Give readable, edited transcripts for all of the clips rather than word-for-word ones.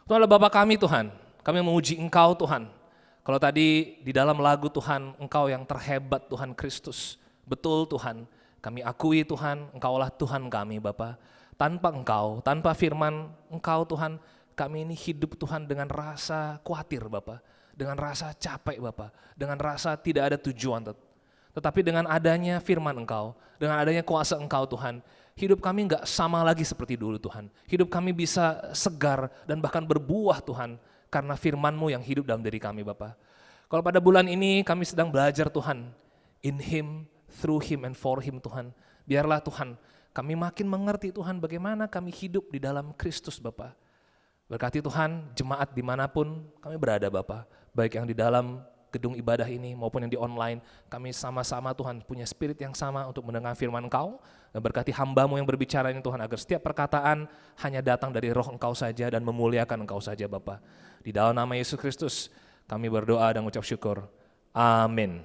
Tuhan adalah Bapa kami Tuhan, kami menguji Engkau Tuhan. Kalau tadi di dalam lagu Tuhan, Engkau yang terhebat Tuhan Kristus. Betul Tuhan, kami akui Tuhan, Engkaulah Tuhan kami Bapa. Tanpa Engkau, tanpa firman Engkau Tuhan, kami ini hidup Tuhan dengan rasa khawatir Bapa. Dengan rasa capek Bapa, dengan rasa tidak ada tujuan. Tetapi dengan adanya firman Engkau, dengan adanya kuasa Engkau Tuhan, hidup kami enggak sama lagi seperti dulu Tuhan. Hidup kami bisa segar dan bahkan berbuah Tuhan, karena firman-Mu yang hidup dalam diri kami Bapa. Kalau pada bulan ini kami sedang belajar Tuhan, in Him, through Him and for Him Tuhan. Biarlah Tuhan, kami makin mengerti Tuhan bagaimana kami hidup di dalam Kristus Bapa. Berkati Tuhan, jemaat dimanapun kami berada Bapa, baik yang di dalam gedung ibadah ini maupun yang di online, kami sama-sama Tuhan punya spirit yang sama untuk mendengar firman Engkau, dan berkati hamba-Mu yang berbicara ini Tuhan, agar setiap perkataan hanya datang dari roh Engkau saja dan memuliakan Engkau saja Bapa. Di dalam nama Yesus Kristus kami berdoa dan mengucap syukur. Amin.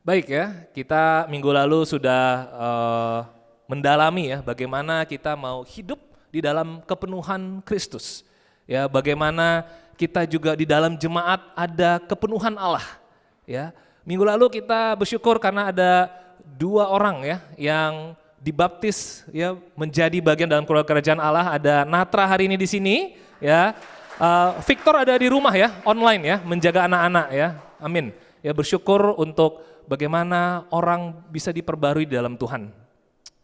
Baik ya, kita minggu lalu sudah mendalami ya bagaimana kita mau hidup di dalam kepenuhan Kristus. Ya, bagaimana kita juga di dalam jemaat ada kepenuhan Allah. Ya, minggu lalu kita bersyukur karena ada 2 orang ya yang dibaptis ya menjadi bagian dalam keluarga kerajaan Allah. Ada Natra hari ini di sini ya. Victor ada di rumah ya, online ya, menjaga anak-anak ya. Amin. Ya, bersyukur untuk bagaimana orang bisa diperbarui di dalam Tuhan.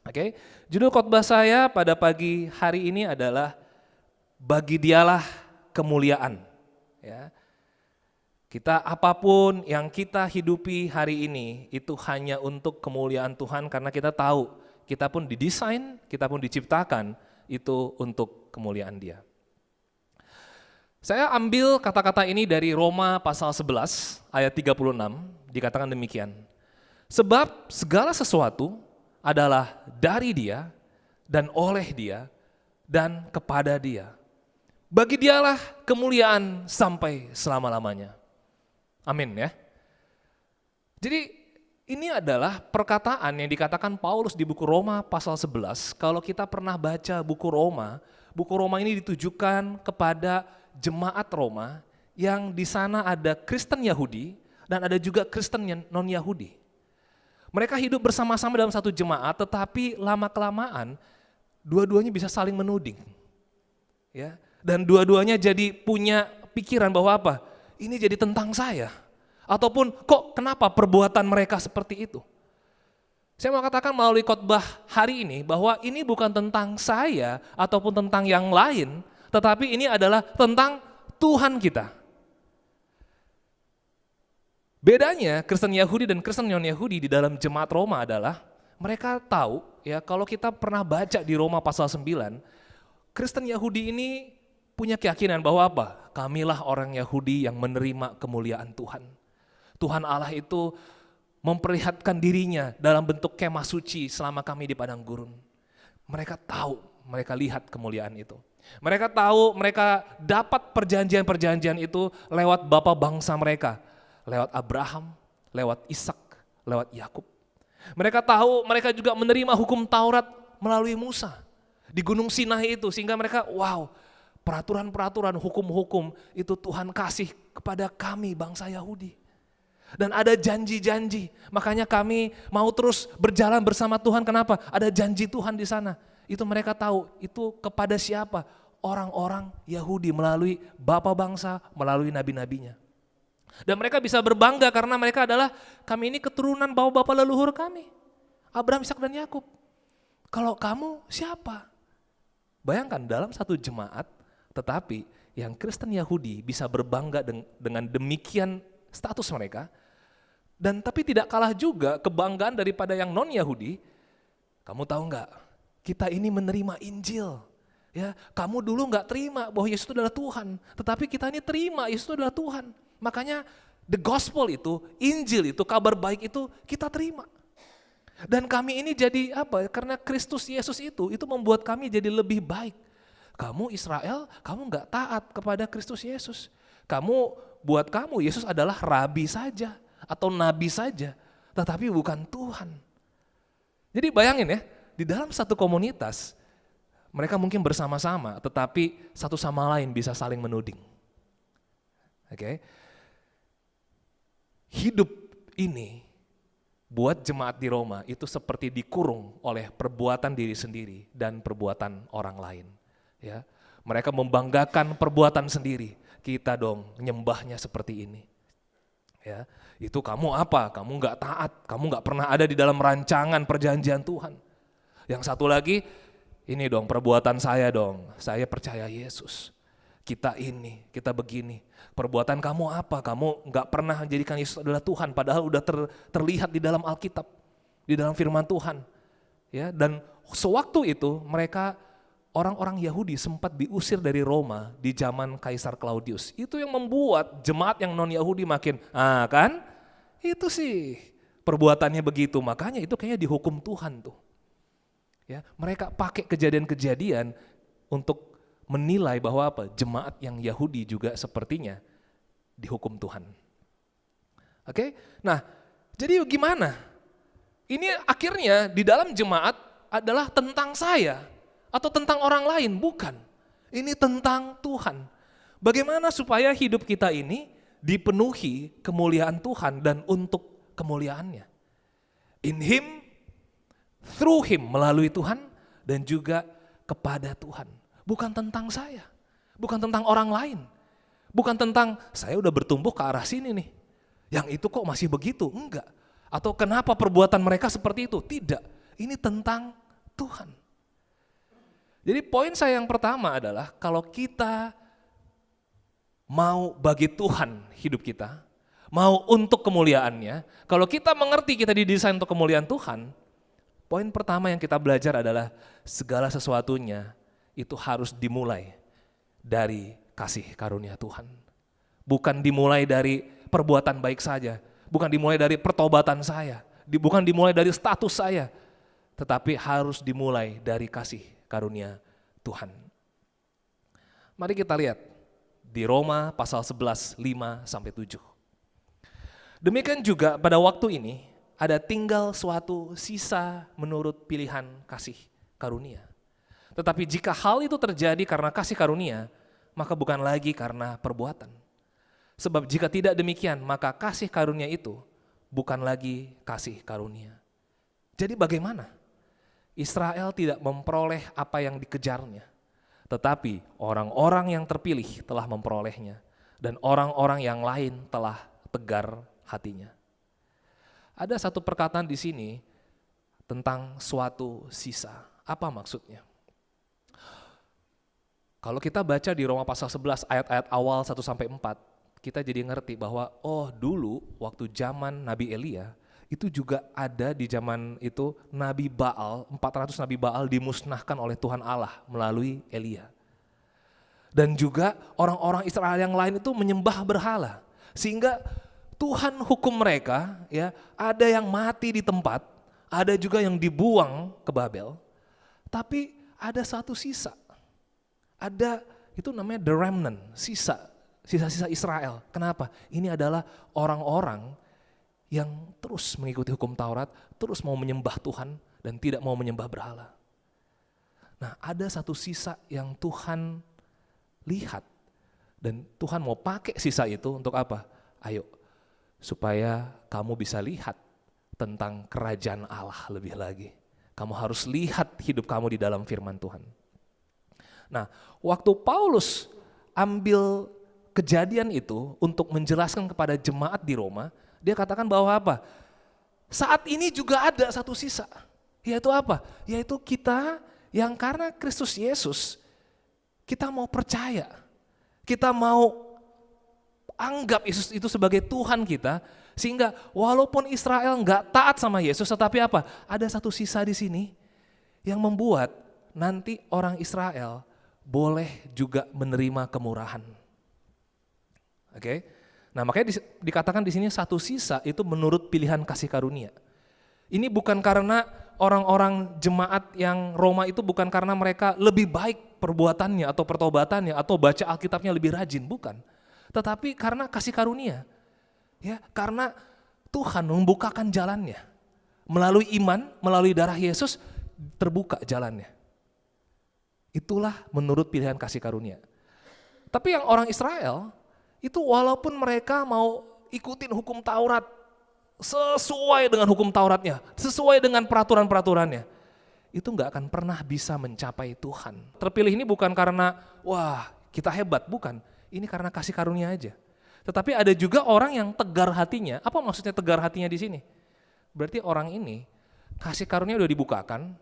Oke, judul khotbah saya pada pagi hari ini adalah bagi Dialah kemuliaan. Ya, kita apapun yang kita hidupi hari ini itu hanya untuk kemuliaan Tuhan, karena kita tahu kita pun didesain, kita pun diciptakan itu untuk kemuliaan Dia. Saya ambil kata-kata ini dari Roma pasal 11 ayat 36, dikatakan demikian. Sebab segala sesuatu adalah dari Dia dan oleh Dia dan kepada Dia. Bagi Dialah kemuliaan sampai selama-lamanya. Amin ya. Jadi ini adalah perkataan yang dikatakan Paulus di buku Roma pasal 11. Kalau kita pernah baca buku Roma ini ditujukan kepada jemaat Roma yang di sana ada Kristen Yahudi dan ada juga Kristen non-Yahudi. Mereka hidup bersama-sama dalam satu jemaat, tetapi lama-kelamaan dua-duanya bisa saling menuding. Ya, dan dua-duanya jadi punya pikiran bahwa apa? Ini jadi tentang saya. Ataupun kok kenapa perbuatan mereka seperti itu? Saya mau katakan melalui khotbah hari ini bahwa ini bukan tentang saya ataupun tentang yang lain, tetapi ini adalah tentang Tuhan kita. Bedanya Kristen Yahudi dan Kristen non-Yahudi di dalam jemaat Roma adalah mereka tahu ya, kalau kita pernah baca di Roma pasal 9, Kristen Yahudi ini punya keyakinan bahwa apa? Kamilah orang Yahudi yang menerima kemuliaan Tuhan. Tuhan Allah itu memperlihatkan dirinya dalam bentuk kemah suci selama kami di padang gurun. Mereka tahu, mereka lihat kemuliaan itu. Mereka tahu, mereka dapat perjanjian-perjanjian itu lewat bapa bangsa mereka. Lewat Abraham, lewat Ishak, lewat Yakub. Mereka tahu, mereka juga menerima hukum Taurat melalui Musa di Gunung Sinai itu, sehingga mereka wow, peraturan-peraturan, hukum-hukum itu Tuhan kasih kepada kami bangsa Yahudi. Dan ada janji-janji, makanya kami mau terus berjalan bersama Tuhan. Kenapa? Ada janji Tuhan di sana. Itu mereka tahu, itu kepada siapa? Orang-orang Yahudi melalui bapa bangsa, melalui nabi-nabinya. Dan mereka bisa berbangga karena mereka adalah, kami ini keturunan bapak-bapak leluhur kami. Abraham, Ishak dan Yakub. Kalau kamu siapa? Bayangkan dalam satu jemaat, tetapi yang Kristen Yahudi bisa berbangga dengan demikian status mereka. Dan tapi tidak kalah juga kebanggaan daripada yang non-Yahudi. Kamu tahu enggak, kita ini menerima Injil. Ya, kamu dulu enggak terima bahwa Yesus itu adalah Tuhan, tetapi kita ini terima Yesus itu adalah Tuhan. Makanya the gospel itu, Injil itu, kabar baik itu kita terima. Dan kami ini jadi apa? Karena Kristus Yesus itu membuat kami jadi lebih baik. Kamu Israel, kamu enggak taat kepada Kristus Yesus. Buat kamu Yesus adalah rabi saja atau nabi saja, tetapi bukan Tuhan. Jadi bayangin ya, di dalam satu komunitas, Mereka mungkin bersama-sama, tetapi satu sama lain bisa saling menuding. Oke. Hidup ini buat jemaat di Roma itu seperti dikurung oleh perbuatan diri sendiri dan perbuatan orang lain. Ya, mereka membanggakan perbuatan sendiri. Kita dong nyembahnya seperti ini. Ya, itu kamu apa? Kamu nggak taat, kamu nggak pernah ada di dalam rancangan perjanjian Tuhan. Yang satu lagi, ini dong perbuatan saya dong, saya percaya Yesus. Kita ini, kita begini. Perbuatan kamu apa? Kamu nggak pernah menjadikan Yesus adalah Tuhan, padahal udah terlihat di dalam Alkitab, di dalam firman Tuhan. Ya, dan sewaktu itu mereka orang-orang Yahudi sempat diusir dari Roma di zaman Kaisar Claudius. Itu yang membuat jemaat yang non-Yahudi makin, kan itu sih perbuatannya begitu, makanya itu kayaknya dihukum Tuhan tuh. Ya, mereka pakai kejadian-kejadian untuk menilai bahwa apa? Jemaat yang Yahudi juga sepertinya dihukum Tuhan. Oke? Nah, jadi gimana? Ini akhirnya di dalam jemaat adalah tentang saya atau tentang orang lain, bukan. Ini tentang Tuhan. Bagaimana supaya hidup kita ini dipenuhi kemuliaan Tuhan dan untuk kemuliaannya. In Him, through Him, melalui Tuhan dan juga kepada Tuhan. Bukan tentang saya, bukan tentang orang lain. Bukan tentang saya udah bertumbuh ke arah sini nih, yang itu kok masih begitu, enggak. Atau kenapa perbuatan mereka seperti itu, tidak. Ini tentang Tuhan. Jadi poin saya yang pertama adalah kalau kita mau bagi Tuhan hidup kita, mau untuk kemuliaannya, kalau kita mengerti kita didesain untuk kemuliaan Tuhan, poin pertama yang kita belajar adalah segala sesuatunya itu harus dimulai dari kasih karunia Tuhan. Bukan dimulai dari perbuatan baik saja, bukan dimulai dari pertobatan saya, bukan dimulai dari status saya, tetapi harus dimulai dari kasih karunia Tuhan. Mari kita lihat di Roma pasal 11, 5-7. Demikian juga pada waktu ini ada tinggal suatu sisa menurut pilihan kasih karunia. Tetapi jika hal itu terjadi karena kasih karunia, maka bukan lagi karena perbuatan. Sebab jika tidak demikian, maka kasih karunia itu bukan lagi kasih karunia. Jadi bagaimana? Israel tidak memperoleh apa yang dikejarnya, tetapi orang-orang yang terpilih telah memperolehnya, dan orang-orang yang lain telah tegar hatinya. Ada satu perkataan di sini tentang suatu sisa. Apa maksudnya? Kalau kita baca di Roma pasal 11 ayat-ayat awal 1-4, kita jadi ngerti bahwa dulu waktu zaman Nabi Elia, itu juga ada di zaman itu Nabi Baal, 400 Nabi Baal dimusnahkan oleh Tuhan Allah melalui Elia. Dan juga orang-orang Israel yang lain itu menyembah berhala. Sehingga Tuhan hukum mereka, ya, ada yang mati di tempat, ada juga yang dibuang ke Babel. Tapi ada satu sisa. Ada, itu namanya the remnant, sisa-sisa Israel. Kenapa? Ini adalah orang-orang yang terus mengikuti hukum Taurat, terus mau menyembah Tuhan dan tidak mau menyembah berhala. Nah, ada satu sisa yang Tuhan lihat dan Tuhan mau pakai sisa itu untuk apa? Ayo, supaya kamu bisa lihat tentang kerajaan Allah lebih lagi. Kamu harus lihat hidup kamu di dalam firman Tuhan. Nah, waktu Paulus ambil kejadian itu untuk menjelaskan kepada jemaat di Roma, dia katakan bahwa apa? Saat ini juga ada satu sisa, yaitu apa? Yaitu kita yang karena Kristus Yesus, kita mau percaya, kita mau anggap Yesus itu sebagai Tuhan kita, sehingga walaupun Israel nggak taat sama Yesus, tetapi apa? Ada satu sisa di sini yang membuat nanti orang Israel boleh juga menerima kemurahan. Oke? Nah, makanya dikatakan di sini satu sisa itu menurut pilihan kasih karunia. Ini bukan karena orang-orang jemaat yang Roma itu bukan karena mereka lebih baik perbuatannya atau pertobatannya atau baca Alkitabnya lebih rajin, bukan. Tetapi karena kasih karunia. Ya, karena Tuhan membukakan jalannya. Melalui iman, melalui darah Yesus terbuka jalannya. Itulah menurut pilihan kasih karunia. Tapi yang orang Israel, itu walaupun mereka mau ikutin hukum Taurat, sesuai dengan hukum Tauratnya, sesuai dengan peraturan-peraturannya, itu nggak akan pernah bisa mencapai Tuhan. Terpilih ini bukan karena, wah kita hebat, bukan. Ini karena kasih karunia aja. Tetapi ada juga orang yang tegar hatinya. Apa maksudnya tegar hatinya di sini? Berarti orang ini, kasih karunia udah dibukakan,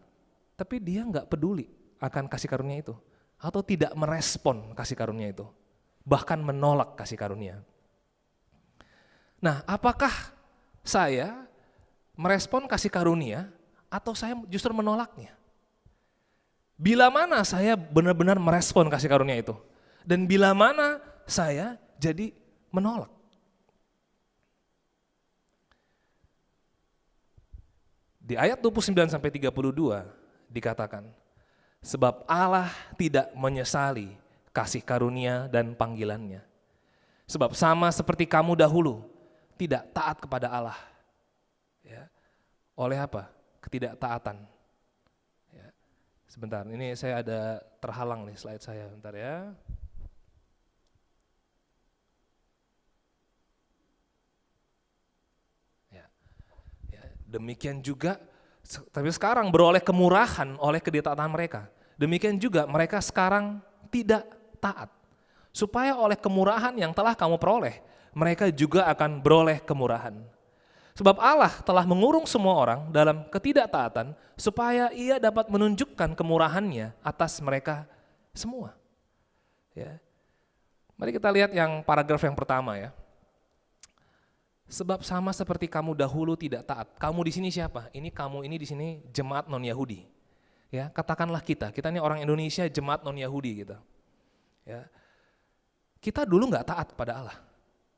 tapi dia nggak peduli akan kasih karunia itu. Atau tidak merespon kasih karunia itu. Bahkan menolak kasih karunia. Nah, apakah saya merespon kasih karunia atau saya justru menolaknya? Bila mana saya benar-benar merespon kasih karunia itu? Dan bila mana saya jadi menolak? Di ayat 29 sampai 32 dikatakan, sebab Allah tidak menyesali kasih karunia dan panggilannya. Sebab sama seperti kamu dahulu tidak taat kepada Allah. Ya. Oleh apa? Ketidaktaatan. Ya. Sebentar, ini saya ada terhalang nih slide saya, bentar ya. Demikian juga, tapi sekarang beroleh kemurahan oleh ketidaktaatan mereka. Demikian juga mereka sekarang tidak taat. Supaya oleh kemurahan yang telah kamu peroleh, mereka juga akan beroleh kemurahan. Sebab Allah telah mengurung semua orang dalam ketidaktaatan supaya ia dapat menunjukkan kemurahannya atas mereka semua. Ya. Mari kita lihat yang paragraf yang pertama ya. Sebab sama seperti kamu dahulu tidak taat. Kamu di sini siapa? Ini kamu ini di sini jemaat non-Yahudi. Ya, katakanlah kita ini orang Indonesia jemaat non-Yahudi gitu. Ya. Kita dulu nggak taat kepada Allah.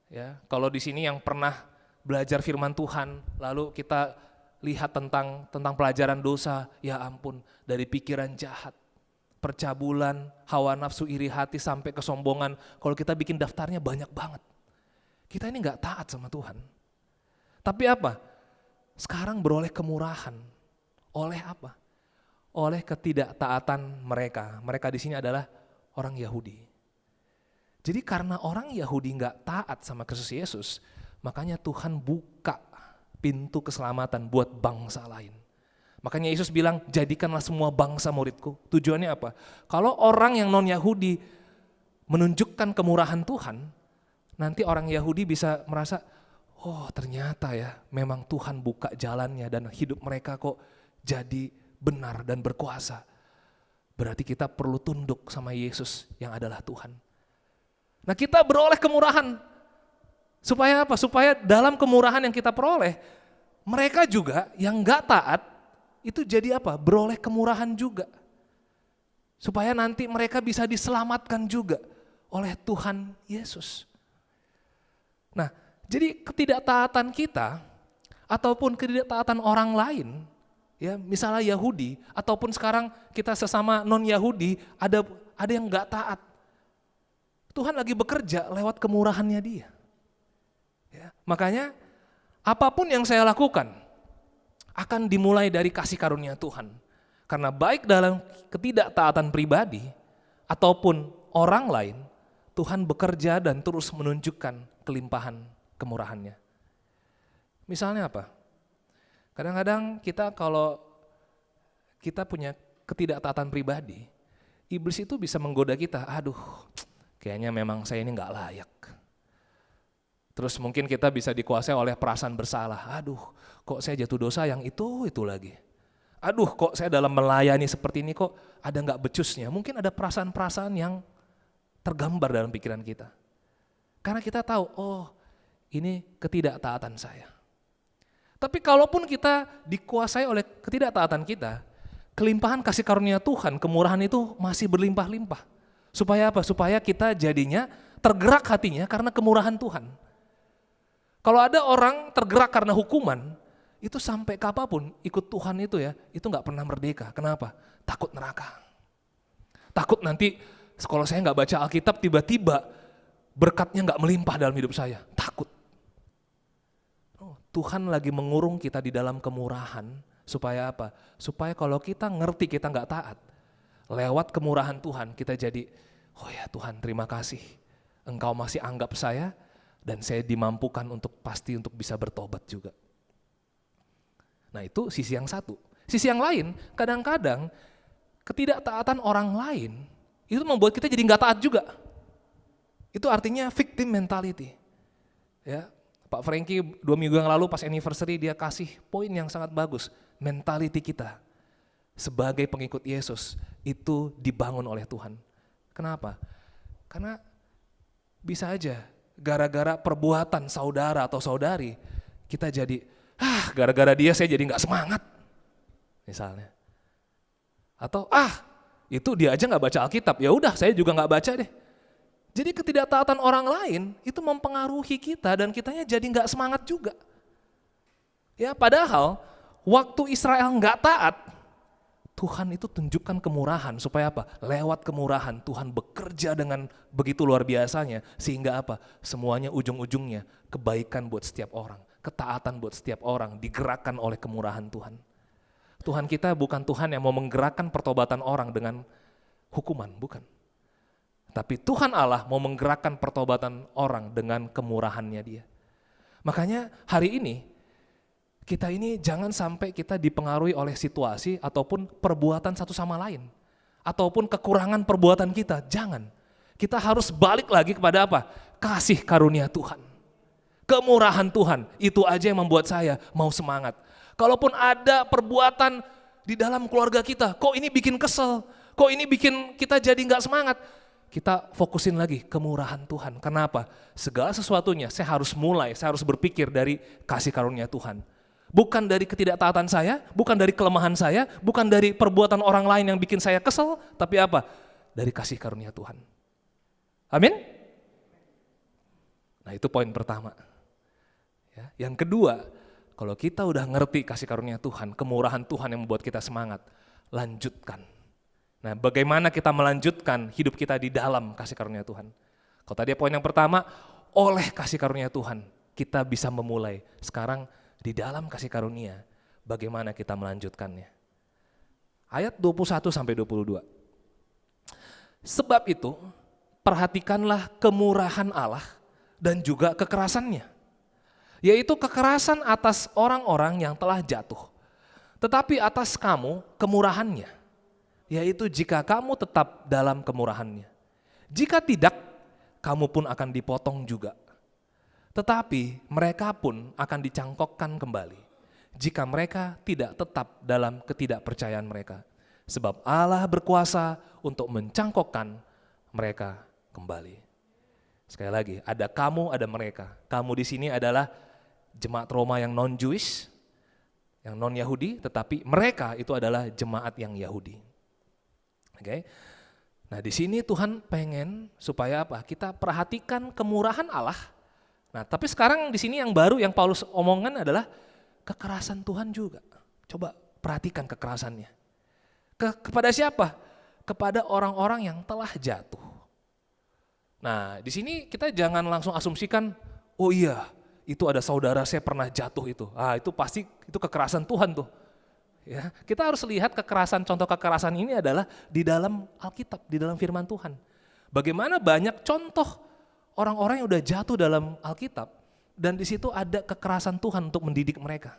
Ya, kalau di sini yang pernah belajar firman Tuhan, lalu kita lihat tentang pelajaran dosa, ya ampun, dari pikiran jahat, percabulan, hawa nafsu, iri hati sampai kesombongan. Kalau kita bikin daftarnya banyak banget. Kita ini nggak taat sama Tuhan. Tapi apa? Sekarang beroleh kemurahan. Oleh apa? Oleh ketidaktaatan mereka. Mereka di sini adalah orang Yahudi. Jadi karena orang Yahudi nggak taat sama Kristus Yesus, makanya Tuhan buka pintu keselamatan buat bangsa lain. Makanya Yesus bilang, jadikanlah semua bangsa muridku. Tujuannya apa? Kalau orang yang non-Yahudi menunjukkan kemurahan Tuhan, nanti orang Yahudi bisa merasa, oh ternyata ya memang Tuhan buka jalannya dan hidup mereka kok jadi benar dan berkuasa. Berarti kita perlu tunduk sama Yesus yang adalah Tuhan. Nah kita beroleh kemurahan. Supaya apa? Supaya dalam kemurahan yang kita peroleh, mereka juga yang gak taat, itu jadi apa? Beroleh kemurahan juga. Supaya nanti mereka bisa diselamatkan juga oleh Tuhan Yesus. Nah, jadi ketidaktaatan kita ataupun ketidaktaatan orang lain, ya misalnya Yahudi ataupun sekarang kita sesama non-Yahudi ada yang nggak taat. Tuhan lagi bekerja lewat kemurahannya Dia. Ya, makanya apapun yang saya lakukan akan dimulai dari kasih karunia Tuhan. Karena baik dalam ketidaktaatan pribadi ataupun orang lain, Tuhan bekerja dan terus menunjukkan kelimpahan kemurahannya. Misalnya apa? Kadang-kadang kita kalau kita punya ketidaktaatan pribadi, iblis itu bisa menggoda kita, aduh kayaknya memang saya ini nggak layak. Terus mungkin kita bisa dikuasai oleh perasaan bersalah, aduh kok saya jatuh dosa yang itu lagi. Aduh kok saya dalam melayani seperti ini kok ada nggak becusnya. Mungkin ada perasaan-perasaan yang tergambar dalam pikiran kita. Karena kita tahu, oh ini ketidaktaatan saya. Tapi kalaupun kita dikuasai oleh ketidaktaatan kita, kelimpahan kasih karunia Tuhan, kemurahan itu masih berlimpah-limpah. Supaya apa? Supaya kita jadinya tergerak hatinya karena kemurahan Tuhan. Kalau ada orang tergerak karena hukuman, itu sampai kapanpun ikut Tuhan itu ya, itu nggak pernah merdeka. Kenapa? Takut neraka. Takut nanti kalau saya nggak baca Alkitab tiba-tiba berkatnya nggak melimpah dalam hidup saya. Takut. Oh, Tuhan lagi mengurung kita di dalam kemurahan supaya apa? Supaya kalau kita ngerti kita nggak taat, lewat kemurahan Tuhan kita jadi, oh ya Tuhan terima kasih, Engkau masih anggap saya dan saya dimampukan untuk pasti untuk bisa bertobat juga. Nah itu sisi yang satu. Sisi yang lain, kadang-kadang ketidaktaatan orang lain itu membuat kita jadi nggak taat juga. Itu artinya victim mentality. Ya, Pak Franky 2 minggu yang lalu pas anniversary dia kasih poin yang sangat bagus. Mentality kita sebagai pengikut Yesus itu dibangun oleh Tuhan. Kenapa? Karena bisa aja gara-gara perbuatan saudara atau saudari kita jadi, gara-gara dia saya jadi nggak semangat. Misalnya. Atau itu dia aja nggak baca Alkitab, ya udah saya juga nggak baca deh. Jadi ketidaktaatan orang lain itu mempengaruhi kita dan kitanya jadi nggak semangat juga. Ya padahal waktu Israel nggak taat, Tuhan itu tunjukkan kemurahan supaya apa? Lewat kemurahan Tuhan bekerja dengan begitu luar biasanya sehingga apa? Semuanya ujung-ujungnya kebaikan buat setiap orang, ketaatan buat setiap orang digerakkan oleh kemurahan Tuhan. Tuhan kita bukan Tuhan yang mau menggerakkan pertobatan orang dengan hukuman, bukan. Tapi Tuhan Allah mau menggerakkan pertobatan orang dengan kemurahannya Dia. Makanya hari ini, kita ini jangan sampai kita dipengaruhi oleh situasi ataupun perbuatan satu sama lain. Ataupun kekurangan perbuatan kita, jangan. Kita harus balik lagi kepada apa? Kasih karunia Tuhan. Kemurahan Tuhan, itu aja yang membuat saya mau semangat. Kalaupun ada perbuatan di dalam keluarga kita, kok ini bikin kesel, kok ini bikin kita jadi nggak semangat, kita fokusin lagi kemurahan Tuhan. Kenapa? Segala sesuatunya saya harus berpikir dari kasih karunia Tuhan. Bukan dari ketidaktaatan saya, bukan dari kelemahan saya, bukan dari perbuatan orang lain yang bikin saya kesel, tapi apa? Dari kasih karunia Tuhan. Amin? Nah itu poin pertama. Ya, yang kedua, kalau kita udah ngerti kasih karunia Tuhan, kemurahan Tuhan yang membuat kita semangat, lanjutkan. Nah bagaimana kita melanjutkan hidup kita di dalam kasih karunia Tuhan? Kalau tadi poin yang pertama, oleh kasih karunia Tuhan, kita bisa memulai. Sekarang di dalam kasih karunia, bagaimana kita melanjutkannya? Ayat 21-22. Sebab itu, perhatikanlah kemurahan Allah dan juga kekerasannya. Yaitu kekerasan atas orang-orang yang telah jatuh. Tetapi atas kamu kemurahannya, yaitu jika kamu tetap dalam kemurahannya. Jika tidak, kamu pun akan dipotong juga. Tetapi mereka pun akan dicangkokkan kembali, jika mereka tidak tetap dalam ketidakpercayaan mereka. Sebab Allah berkuasa untuk mencangkokkan mereka kembali. Sekali lagi, ada kamu, ada mereka. Kamu di sini adalah jemaat Roma yang non-Jewish, yang non-Yahudi, tetapi mereka itu adalah jemaat yang Yahudi. Oke. Nah, di sini Tuhan pengen supaya apa? Kita perhatikan kemurahan Allah. Nah, tapi sekarang di sini yang baru yang Paulus omongkan adalah kekerasan Tuhan juga. Coba perhatikan kekerasannya. Kepada siapa? Kepada orang-orang yang telah jatuh. Nah, di sini kita jangan langsung asumsikan, oh iya, itu ada saudara saya pernah jatuh itu. Itu pasti itu kekerasan Tuhan tuh. Ya, kita harus lihat contoh kekerasan ini adalah di dalam Alkitab, di dalam firman Tuhan. Bagaimana banyak contoh orang-orang yang udah jatuh dalam Alkitab dan di situ ada kekerasan Tuhan untuk mendidik mereka.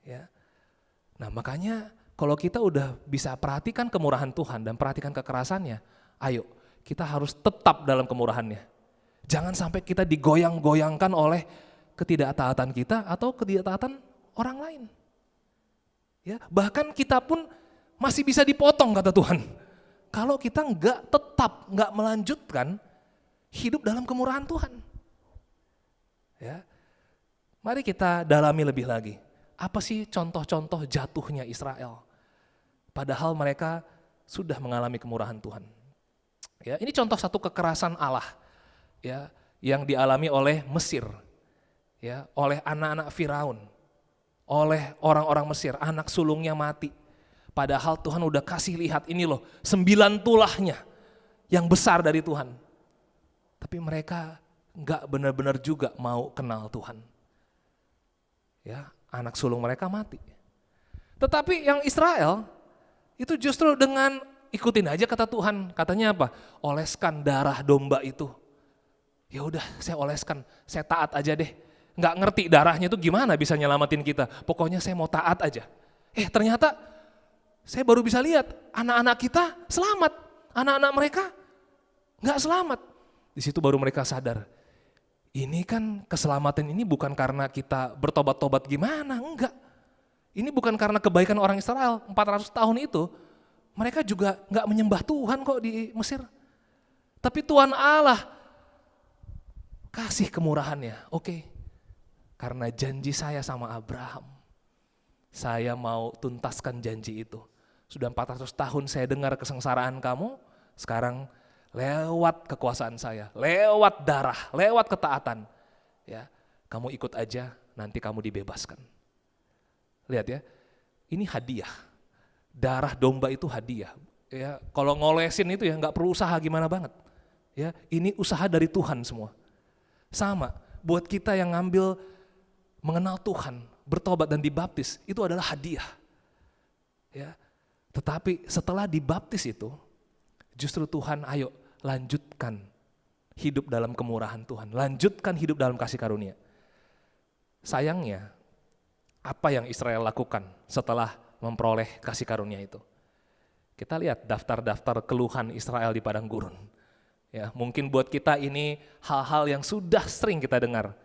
Ya. Nah, makanya kalau kita udah bisa perhatikan kemurahan Tuhan dan perhatikan kekerasannya, ayo kita harus tetap dalam kemurahannya. Jangan sampai kita digoyang-goyangkan oleh ketidaktaatan kita atau ketidaktaatan orang lain. Ya, bahkan kita pun masih bisa dipotong kata Tuhan. Kalau kita nggak melanjutkan hidup dalam kemurahan Tuhan. Ya. Mari kita dalami lebih lagi. Apa sih contoh-contoh jatuhnya Israel? Padahal mereka sudah mengalami kemurahan Tuhan. Ya, ini contoh satu kekerasan Allah. Ya, yang dialami oleh Mesir, ya, oleh anak-anak Firaun, oleh orang-orang Mesir, anak sulungnya mati. Padahal Tuhan udah kasih lihat ini loh, 9 tulahnya yang besar dari Tuhan. Tapi mereka nggak benar-benar juga mau kenal Tuhan. Ya, anak sulung mereka mati. Tetapi yang Israel itu justru dengan ikutin aja kata Tuhan. Katanya apa? Oleskan darah domba itu. Ya udah, saya oleskan, saya taat aja deh. Nggak ngerti darahnya itu gimana bisa nyelamatin kita. Pokoknya saya mau taat aja. Ternyata saya baru bisa lihat anak-anak kita selamat, anak-anak mereka nggak selamat. Di situ baru mereka sadar. Ini kan keselamatan ini bukan karena kita bertobat-tobat gimana, enggak. Ini bukan karena kebaikan orang Israel 400 tahun itu. Mereka juga enggak menyembah Tuhan kok di Mesir. Tapi Tuhan Allah kasih kemurahannya. Oke, karena janji saya sama Abraham, saya mau tuntaskan janji itu. Sudah 400 tahun saya dengar kesengsaraan kamu, sekarang lewat kekuasaan saya, lewat darah, lewat ketaatan, ya, kamu ikut aja, nanti kamu dibebaskan. Lihat ya, ini hadiah. Darah domba itu hadiah. Ya, kalau ngolesin itu ya nggak perlu usaha gimana banget. Ya, ini usaha dari Tuhan semua. Sama, buat kita yang ngambil mengenal Tuhan, bertobat dan dibaptis, itu adalah hadiah. Ya, tetapi setelah dibaptis itu, justru Tuhan, ayo lanjutkan hidup dalam kemurahan Tuhan, lanjutkan hidup dalam kasih karunia. Sayangnya, apa yang Israel lakukan setelah memperoleh kasih karunia itu? Kita lihat daftar-daftar keluhan Israel di padang gurun. Ya, mungkin buat kita ini hal-hal yang sudah sering kita dengar.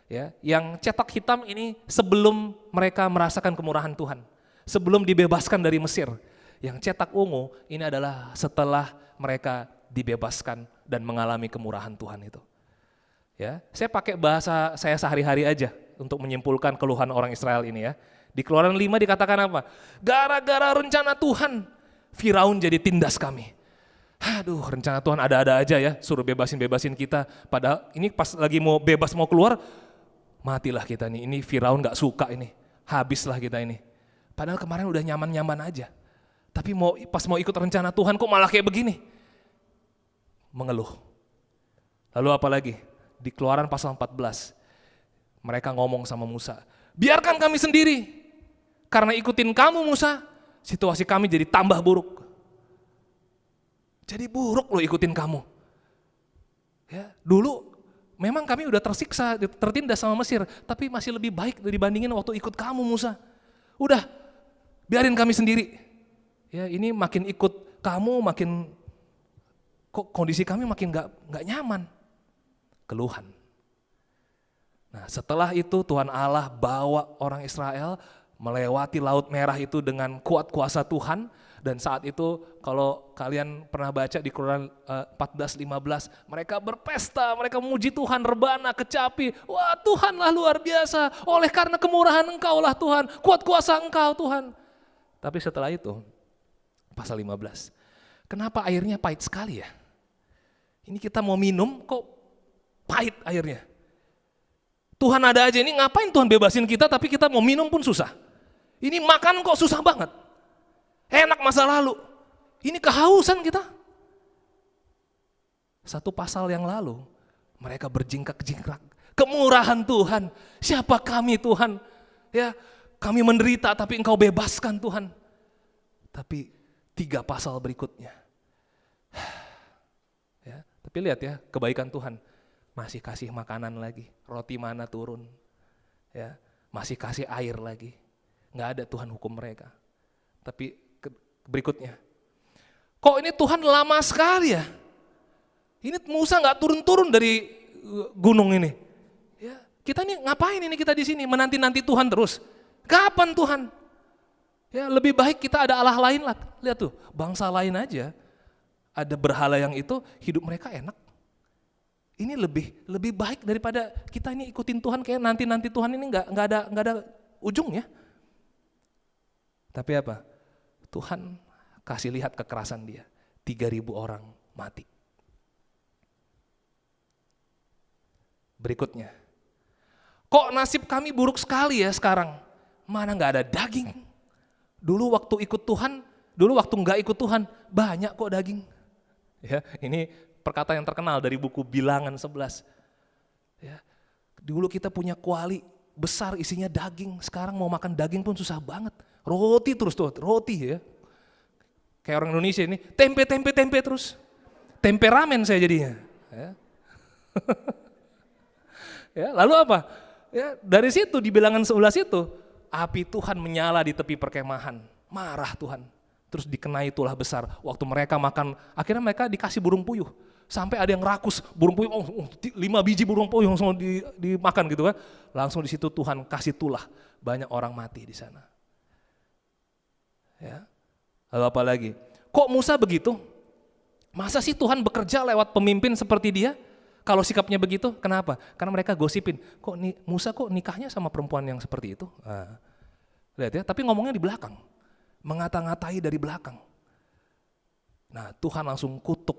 Ya, yang cetak hitam ini sebelum mereka merasakan kemurahan Tuhan, sebelum dibebaskan dari Mesir. Yang cetak ungu ini adalah setelah mereka dibebaskan dan mengalami kemurahan Tuhan itu. Ya, saya pakai bahasa saya sehari-hari aja untuk menyimpulkan keluhan orang Israel ini ya. Di Keluaran 5 dikatakan apa? Gara-gara rencana Tuhan, Firaun jadi tindas kami. Aduh, rencana Tuhan ada-ada aja ya, suruh bebasin kita. Padahal ini pas lagi mau bebas mau keluar, matilah kita nih. Ini Firaun gak suka ini, habislah kita ini. Padahal kemarin udah nyaman-nyaman aja. Tapi pas mau ikut rencana Tuhan kok malah kayak begini. Mengeluh. Lalu apa lagi? Di Keluaran pasal 14, mereka ngomong sama Musa, biarkan kami sendiri, karena ikutin kamu Musa, situasi kami jadi tambah buruk. Jadi buruk loh ikutin kamu. Ya, dulu memang kami udah tersiksa, tertindas sama Mesir, tapi masih lebih baik dibandingin waktu ikut kamu Musa. Udah, biarin kami sendiri. Ya, ini makin ikut kamu, makin kok kondisi kami makin nggak nyaman. Keluhan. Nah, setelah itu Tuhan Allah bawa orang Israel melewati Laut Merah itu dengan kuat kuasa Tuhan, dan saat itu kalau kalian pernah baca di Keluaran 14-15, mereka berpesta, mereka memuji Tuhan, rebana, kecapi. Wah, Tuhanlah luar biasa, oleh karena kemurahan Engkau lah Tuhan, kuat kuasa Engkau Tuhan. Tapi setelah itu, pasal 15, kenapa airnya pahit sekali ya? Ini kita mau minum kok pahit airnya. Tuhan ada aja, ini ngapain Tuhan bebasin kita tapi kita mau minum pun susah. Ini makan kok susah banget. Enak masa lalu. Ini kehausan kita. Satu pasal yang lalu mereka berjingkrak-jingkrak. Kemurahan Tuhan. Siapa kami Tuhan? Ya, kami menderita tapi Engkau bebaskan Tuhan. Tapi 3 pasal berikutnya. Ya, tapi lihat ya, kebaikan Tuhan. Masih kasih makanan lagi, roti mana turun. Ya, masih kasih air lagi. Nggak ada Tuhan hukum mereka. Tapi berikutnya, kok ini Tuhan lama sekali ya? Ini Musa nggak turun-turun dari gunung ini. Ya, kita ini ngapain ini kita di sini menanti-nanti Tuhan terus? Kapan Tuhan? Ya, lebih baik kita ada Allah lain lah. Lihat tuh, bangsa lain aja ada berhala yang itu hidup mereka enak. Ini lebih baik daripada kita ini ikutin Tuhan, kayak nanti Tuhan ini nggak ada ujungnya. Tapi apa? Tuhan kasih lihat kekerasan dia. 3.000 orang mati. Berikutnya, kok nasib kami buruk sekali ya sekarang? Mana nggak ada daging? Dulu waktu ikut Tuhan, dulu waktu nggak ikut Tuhan, banyak kok daging. Ya, ini perkataan yang terkenal dari buku Bilangan 11. Ya, dulu kita punya kuali besar isinya daging, sekarang mau makan daging pun susah banget. Roti terus tuh, roti ya. Kayak orang Indonesia ini, tempe terus. Temperamen saya jadinya. Ya. Ya, lalu apa? Ya, dari situ di bilangan 11 itu, api Tuhan menyala di tepi perkemahan. Marah Tuhan. Terus dikenai tulah besar. Waktu mereka makan, akhirnya mereka dikasih burung puyuh. Sampai ada yang rakus burung puyuh, 5 biji burung puyuh langsung dimakan gitu kan. Langsung di situ Tuhan kasih tulah. Banyak orang mati di sana. Ya. Lalu apa lagi? Kok Musa begitu? Masa sih Tuhan bekerja lewat pemimpin seperti dia? Kalau sikapnya begitu, kenapa? Karena mereka gosipin, kok Musa kok nikahnya sama perempuan yang seperti itu? Nah, lihat ya, tapi ngomongnya di belakang, mengata-ngatai dari belakang. Nah, Tuhan langsung kutuk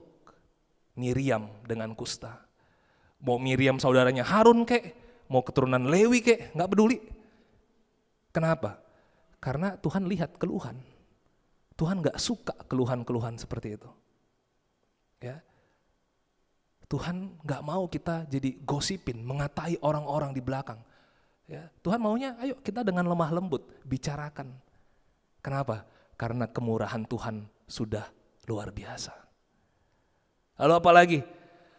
Miriam dengan kusta. Mau Miriam saudaranya Harun kek, mau keturunan Lewi kek, nggak peduli. Kenapa? Karena Tuhan lihat keluhan. Tuhan nggak suka keluhan-keluhan seperti itu. Ya. Tuhan nggak mau kita jadi gosipin, mengatai orang-orang di belakang. Ya, Tuhan maunya ayo kita dengan lemah lembut bicarakan. Kenapa? Karena kemurahan Tuhan sudah luar biasa. Lalu apa lagi?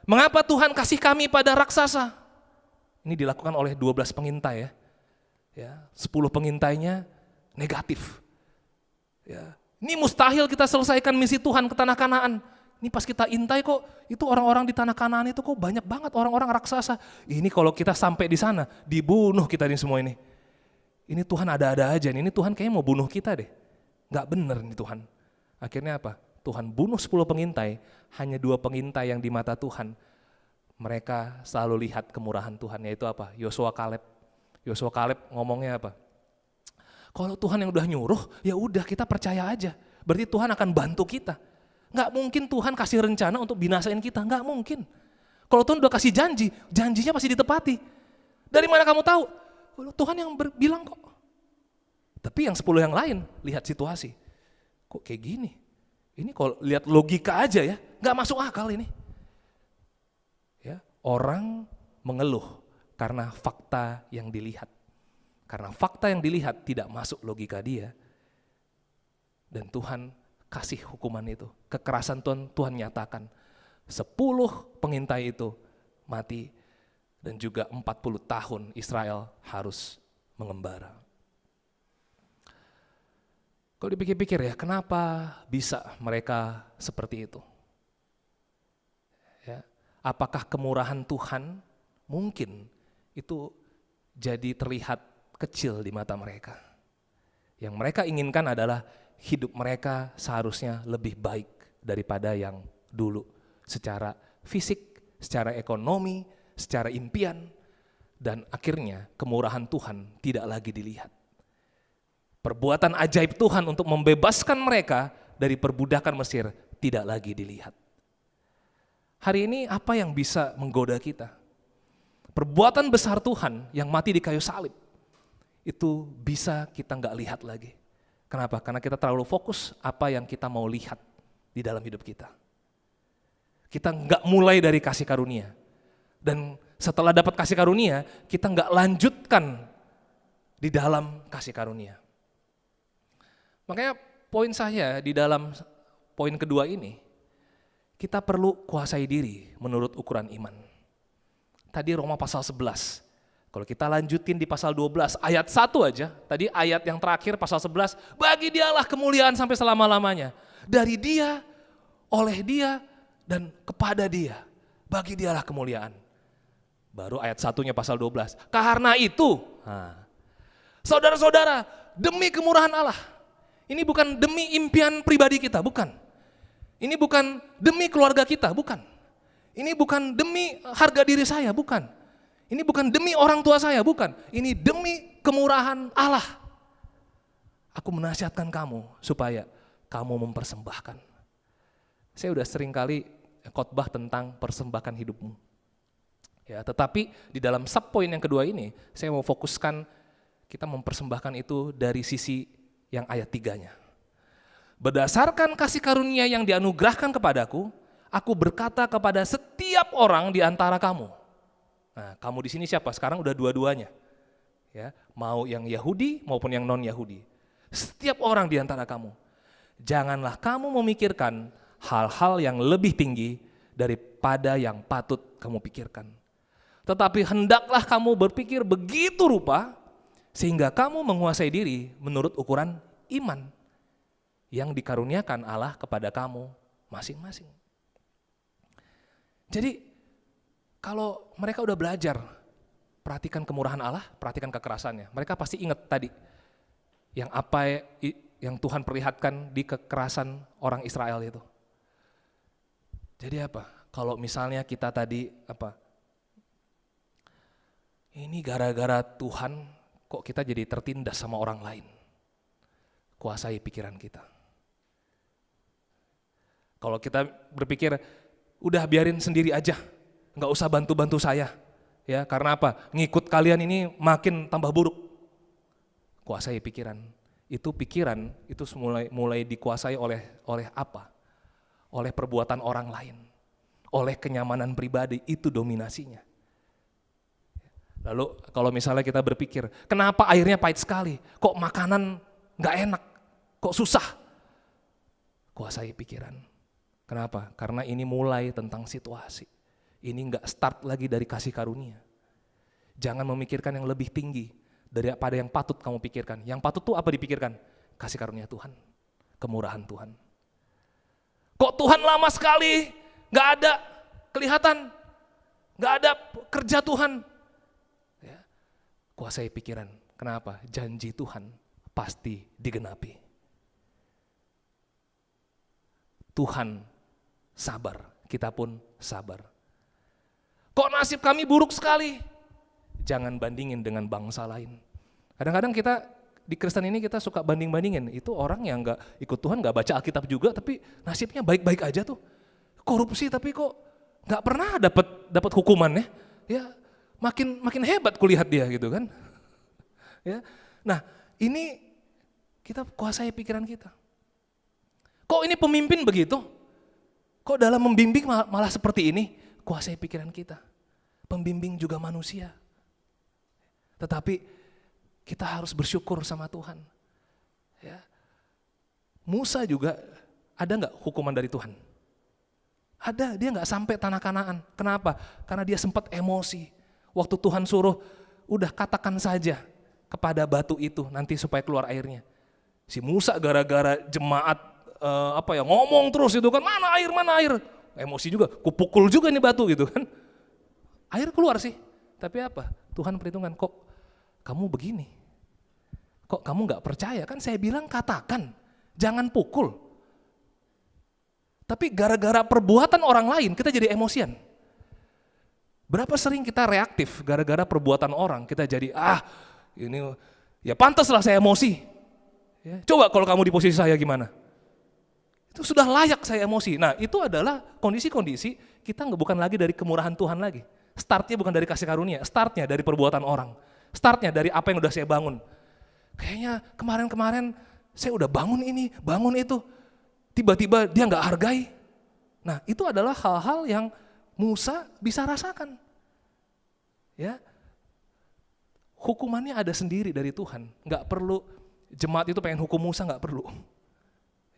Mengapa Tuhan kasih kami pada raksasa? Ini dilakukan oleh 12 pengintai ya. 10 pengintainya negatif. Ya. Ini mustahil kita selesaikan misi Tuhan ke tanah Kanaan. Ini pas kita intai kok, itu orang-orang di tanah Kanaan itu kok banyak banget orang-orang raksasa. Ini kalau kita sampai di sana, dibunuh kita ini semua ini. Ini Tuhan ada-ada aja nih, ini Tuhan kayaknya mau bunuh kita deh. Gak bener nih Tuhan. Akhirnya apa? Tuhan bunuh 10 pengintai, hanya 2 pengintai yang di mata Tuhan. Mereka selalu lihat kemurahan Tuhan, yaitu apa? Yosua Kaleb. Yosua Kaleb ngomongnya apa? Kalau Tuhan yang udah nyuruh, ya udah kita percaya aja. Berarti Tuhan akan bantu kita. Nggak mungkin Tuhan kasih rencana untuk binasain kita, nggak mungkin. Kalau Tuhan udah kasih janji, janjinya pasti ditepati. Dari mana kamu tahu? Tuhan yang bilang kok. Tapi yang 10 yang lain, lihat situasi. Kok kayak gini? Ini kalau lihat logika aja ya, nggak masuk akal ini. Ya, orang mengeluh karena fakta yang dilihat. Karena fakta yang dilihat tidak masuk logika dia. Dan Tuhan kasih hukuman itu. Kekerasan Tuhan nyatakan. 10 pengintai itu mati dan juga 40 tahun Israel harus mengembara. Kalau dipikir-pikir ya, kenapa bisa mereka seperti itu? Ya, apakah kemurahan Tuhan mungkin itu jadi terlihat kecil di mata mereka? Yang mereka inginkan adalah hidup mereka seharusnya lebih baik daripada yang dulu. Secara fisik, secara ekonomi, secara impian. Dan akhirnya kemurahan Tuhan tidak lagi dilihat. Perbuatan ajaib Tuhan untuk membebaskan mereka dari perbudakan Mesir tidak lagi dilihat. Hari ini apa yang bisa menggoda kita? Perbuatan besar Tuhan yang mati di kayu salib, itu bisa kita nggak lihat lagi. Kenapa? Karena kita terlalu fokus apa yang kita mau lihat di dalam hidup kita. Kita nggak mulai dari kasih karunia. Dan setelah dapat kasih karunia, kita nggak lanjutkan di dalam kasih karunia. Makanya poin saya di dalam poin kedua ini, kita perlu kuasai diri menurut ukuran iman. Tadi Roma pasal 11. Kalau kita lanjutin di pasal 12, ayat 1 aja, tadi ayat yang terakhir pasal 11, bagi dialah kemuliaan sampai selama-lamanya. Dari dia, oleh dia, dan kepada dia, bagi dialah kemuliaan. Baru ayat 1-nya pasal 12, karena itu, saudara-saudara, demi kemurahan Allah, ini bukan demi impian pribadi kita, bukan. Ini bukan demi keluarga kita, bukan. Ini bukan demi harga diri saya, bukan. Ini bukan demi orang tua saya, bukan. Ini demi kemurahan Allah. Aku menasihatkan kamu supaya kamu mempersembahkan. Saya udah sering kali khotbah tentang persembahkan hidupmu. Ya, tetapi di dalam subpoin yang kedua ini, saya mau fokuskan kita mempersembahkan itu dari sisi yang ayat 3-nya. Berdasarkan kasih karunia yang dianugerahkan kepadaku, aku berkata kepada setiap orang di antara kamu. Nah, kamu di sini siapa? Sekarang udah dua-duanya. Ya, mau yang Yahudi maupun yang non-Yahudi. Setiap orang di antara kamu. Janganlah kamu memikirkan hal-hal yang lebih tinggi daripada yang patut kamu pikirkan. Tetapi hendaklah kamu berpikir begitu rupa sehingga kamu menguasai diri menurut ukuran iman yang dikaruniakan Allah kepada kamu masing-masing. Jadi kalau mereka udah belajar, perhatikan kemurahan Allah, perhatikan kekerasannya. Mereka pasti ingat tadi yang apa yang Tuhan perlihatkan di kekerasan orang Israel itu. Jadi apa? Kalau misalnya kita tadi ini gara-gara Tuhan kok kita jadi tertindas sama orang lain. Kuasai pikiran kita. Kalau kita berpikir, udah biarin sendiri aja, nggak usah bantu-bantu saya. Ya, karena apa? Ngikut kalian ini makin tambah buruk. Kuasai pikiran. Itu pikiran itu mulai dikuasai oleh apa? Oleh perbuatan orang lain. Oleh kenyamanan pribadi, itu dominasinya. Lalu kalau misalnya kita berpikir, kenapa airnya pahit sekali? Kok makanan nggak enak? Kok susah? Kuasai pikiran. Kenapa? Karena ini mulai tentang situasi. Ini nggak start lagi dari kasih karunia. Jangan memikirkan yang lebih tinggi daripada yang patut kamu pikirkan. Yang patut tuh apa dipikirkan? Kasih karunia Tuhan, kemurahan Tuhan. Kok Tuhan lama sekali, nggak ada kelihatan, nggak ada kerja Tuhan. Ya. Kuasai pikiran. Kenapa? Janji Tuhan pasti digenapi. Tuhan sabar, kita pun sabar. Kok nasib kami buruk sekali? Jangan bandingin dengan bangsa lain. Kadang-kadang kita di Kristen ini kita suka banding-bandingin. Itu orang yang nggak ikut Tuhan, nggak baca Alkitab juga, tapi nasibnya baik-baik aja tuh. Korupsi tapi kok nggak pernah dapat hukumannya. Ya makin hebat kulihat dia gitu kan. Ya, nah ini kita kuasai pikiran kita. Kok ini pemimpin begitu? Kok dalam membimbing malah seperti ini? Kuasai pikiran kita. Pembimbing juga manusia. Tetapi kita harus bersyukur sama Tuhan. Ya. Musa juga ada nggak hukuman dari Tuhan? Ada, dia nggak sampai tanah Kanaan. Kenapa? Karena dia sempat emosi. Waktu Tuhan suruh, udah katakan saja kepada batu itu nanti supaya keluar airnya. Si Musa gara-gara jemaat ngomong terus itu kan, mana air, emosi juga, kupukul juga nih batu gitu kan. Air keluar sih, tapi apa? Tuhan perhitungkan, kok kamu begini? Kok kamu gak percaya? Kan saya bilang katakan, jangan pukul. Tapi gara-gara perbuatan orang lain kita jadi emosian. Berapa sering kita reaktif gara-gara perbuatan orang, kita jadi ini ya pantas lah saya emosi. Ya, coba kalau kamu di posisi saya gimana? Itu sudah layak saya emosi. Nah itu adalah kondisi-kondisi kita bukan lagi dari kemurahan Tuhan lagi. Startnya bukan dari kasih karunia, startnya dari perbuatan orang. Startnya dari apa yang udah saya bangun. Kayaknya kemarin-kemarin saya udah bangun ini, bangun itu. Tiba-tiba dia gak hargai. Nah itu adalah hal-hal yang Musa bisa rasakan. Ya, hukumannya ada sendiri dari Tuhan. Gak perlu, jemaat itu pengen hukum Musa gak perlu.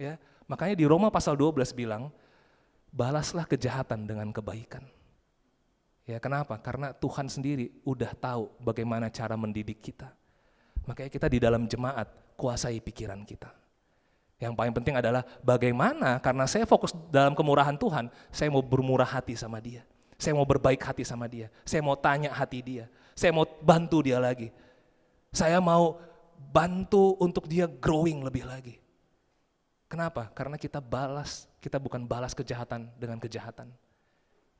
Ya, makanya di Roma pasal 12 bilang, balaslah kejahatan dengan kebaikan. Ya, kenapa? Karena Tuhan sendiri udah tahu bagaimana cara mendidik kita. Makanya kita di dalam jemaat kuasai pikiran kita. Yang paling penting adalah bagaimana, karena saya fokus dalam kemurahan Tuhan, saya mau bermurah hati sama dia. Saya mau berbaik hati sama dia. Saya mau tanya hati dia. Saya mau bantu dia lagi. Saya mau bantu untuk dia growing lebih lagi. Kenapa? Karena kita bukan balas kejahatan dengan kejahatan.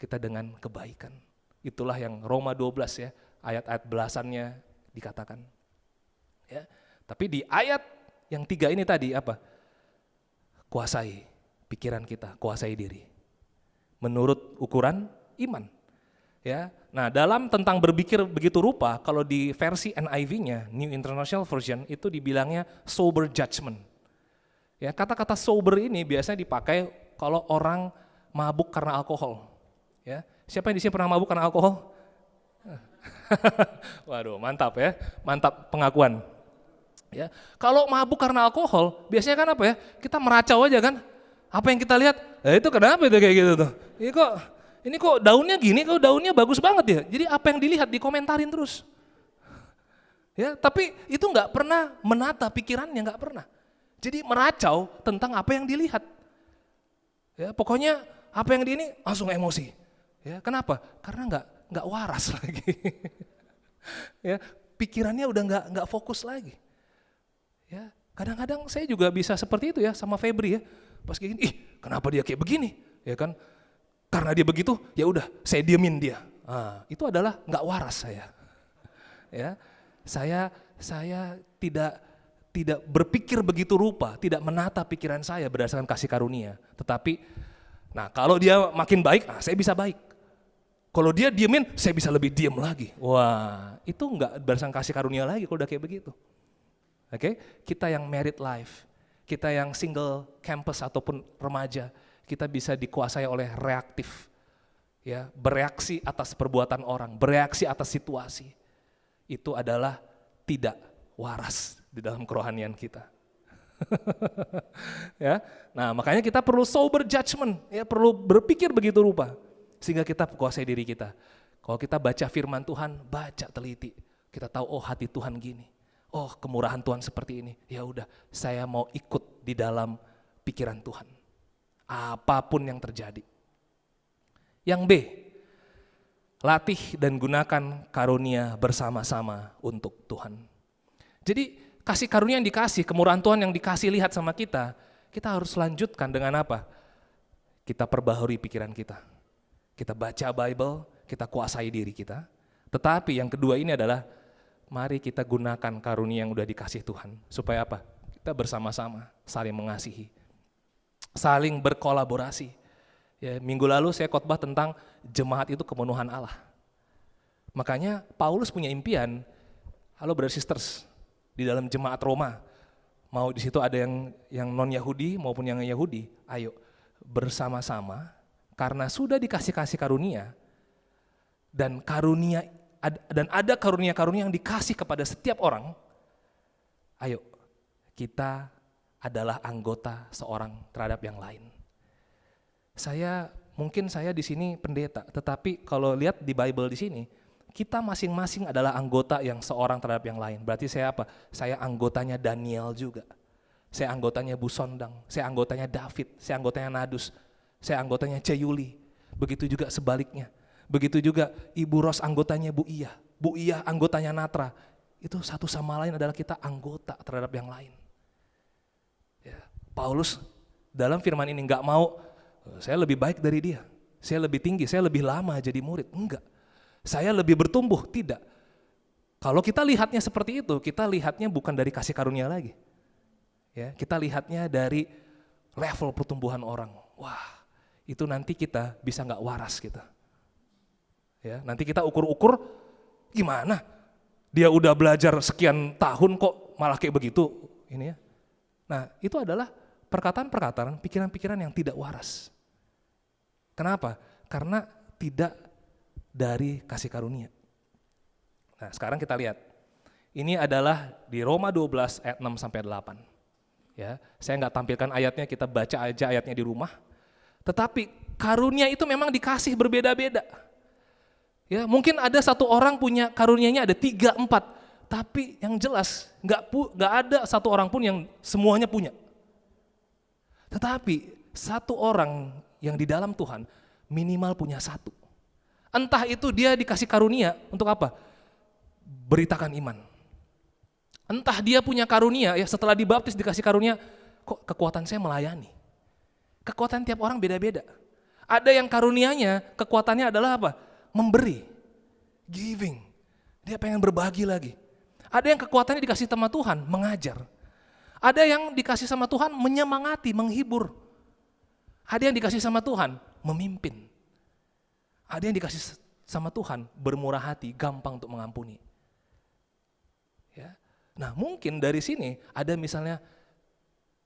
Kita dengan kebaikan. Itulah yang Roma 12 ya, ayat-ayat belasannya dikatakan. Ya, tapi di ayat yang 3 ini tadi apa? Kuasai pikiran kita, kuasai diri. Menurut ukuran iman. Ya. Nah, dalam tentang berpikir begitu rupa, kalau di versi NIV-nya, New International Version, itu dibilangnya sober judgment. Ya, kata-kata sober ini biasanya dipakai kalau orang mabuk karena alkohol. Ya. Siapa yang di sini pernah mabuk karena alkohol? Waduh, mantap ya. Mantap pengakuan. Ya, kalau mabuk karena alkohol, biasanya kan apa ya? Kita meracau aja kan. Apa yang kita lihat? Itu kenapa itu kayak gitu tuh? Ini kok daunnya gini, kok daunnya bagus banget ya. Jadi apa yang dilihat dikomentarin terus. Ya, tapi itu nggak pernah menata pikirannya, nggak pernah. Jadi meracau tentang apa yang dilihat. Ya, pokoknya apa yang ini langsung emosi. Ya, kenapa? Karena nggak waras lagi. Ya, pikirannya udah nggak fokus lagi. Ya, kadang-kadang saya juga bisa seperti itu ya sama Febri ya. Pas kayak gini, kenapa dia kayak begini? Ya kan? Karena dia begitu, ya udah saya diemin dia. Itu adalah nggak waras saya. Ya, saya tidak berpikir begitu rupa, tidak menata pikiran saya berdasarkan kasih karunia. Tetapi, nah kalau dia makin baik, saya bisa baik. Kalau dia diemin, saya bisa lebih diem lagi. Wah, itu nggak berdasarkan kasih karunia lagi kalau udah kayak begitu. Oke, kita yang married life, kita yang single campus ataupun remaja, kita bisa dikuasai oleh reaktif, ya, bereaksi atas perbuatan orang, bereaksi atas situasi. Itu adalah tidak waras di dalam kerohanian kita. Ya, nah makanya kita perlu sober judgment, ya, perlu berpikir begitu rupa, sehingga kita kuasai diri kita. Kalau kita baca firman Tuhan, baca teliti, kita tahu oh hati Tuhan gini. Oh, kemurahan Tuhan seperti ini. Ya udah, saya mau ikut di dalam pikiran Tuhan. Apapun yang terjadi. Yang B, latih dan gunakan karunia bersama-sama untuk Tuhan. Jadi kasih karunia yang dikasih, kemurahan Tuhan yang dikasih lihat sama kita harus lanjutkan dengan apa? Kita perbaharui pikiran kita. Kita baca Bible, kita kuasai diri kita. Tetapi yang kedua ini adalah mari kita gunakan karunia yang udah dikasih Tuhan. Supaya apa? Kita bersama-sama saling mengasihi, saling berkolaborasi. Ya, minggu lalu saya khotbah tentang jemaat itu kepenuhan Allah. Makanya Paulus punya impian, halo brothers sisters, di dalam jemaat Roma, mau di situ ada yang non Yahudi maupun yang Yahudi, ayo bersama-sama karena sudah dikasih karunia dan ada karunia-karunia yang dikasih kepada setiap orang, ayo kita adalah anggota seorang terhadap yang lain. Mungkin saya di sini pendeta, tetapi kalau lihat di Bible di sini, kita masing-masing adalah anggota yang seorang terhadap yang lain. Berarti saya apa? Saya anggotanya Daniel juga. Saya anggotanya Bu Sondang, saya anggotanya David, saya anggotanya Nadus, saya anggotanya Ceyuli. Begitu juga sebaliknya. Begitu juga Ibu Ros anggotanya Bu Iya anggotanya Natra. Itu satu sama lain adalah kita anggota terhadap yang lain. Ya, Paulus dalam firman ini nggak mau saya lebih baik dari dia, saya lebih tinggi, saya lebih lama jadi murid. Enggak, saya lebih bertumbuh, tidak. Kalau kita lihatnya seperti itu, kita lihatnya bukan dari kasih karunia lagi. Ya, kita lihatnya dari level pertumbuhan orang. Wah, itu nanti kita bisa nggak waras kita. Ya, nanti kita ukur-ukur gimana? Dia udah belajar sekian tahun kok malah kayak begitu ini ya. Nah, itu adalah perkataan-perkataan, pikiran-pikiran yang tidak waras. Kenapa? Karena tidak dari kasih karunia. Nah, sekarang kita lihat. Ini adalah di Roma 12 ayat 6 sampai 8. Ya, saya nggak tampilkan ayatnya, kita baca aja ayatnya di rumah. Tetapi karunia itu memang dikasih berbeda-beda. Ya, mungkin ada satu orang punya karunianya ada 3, 4, tapi yang jelas nggak ada satu orang pun yang semuanya punya. Tetapi satu orang yang di dalam Tuhan minimal punya 1. Entah itu dia dikasih karunia untuk apa? Beritakan iman. Entah dia punya karunia ya setelah dibaptis dikasih karunia, kok kekuatan saya melayani. Kekuatan tiap orang beda-beda. Ada yang karunianya kekuatannya adalah apa? Memberi, giving. Dia pengen berbagi lagi. Ada yang kekuatannya dikasih sama Tuhan, mengajar. Ada yang dikasih sama Tuhan menyemangati, menghibur. Ada yang dikasih sama Tuhan memimpin. Ada yang dikasih sama Tuhan bermurah hati, gampang untuk mengampuni. Ya. Nah, mungkin dari sini ada misalnya,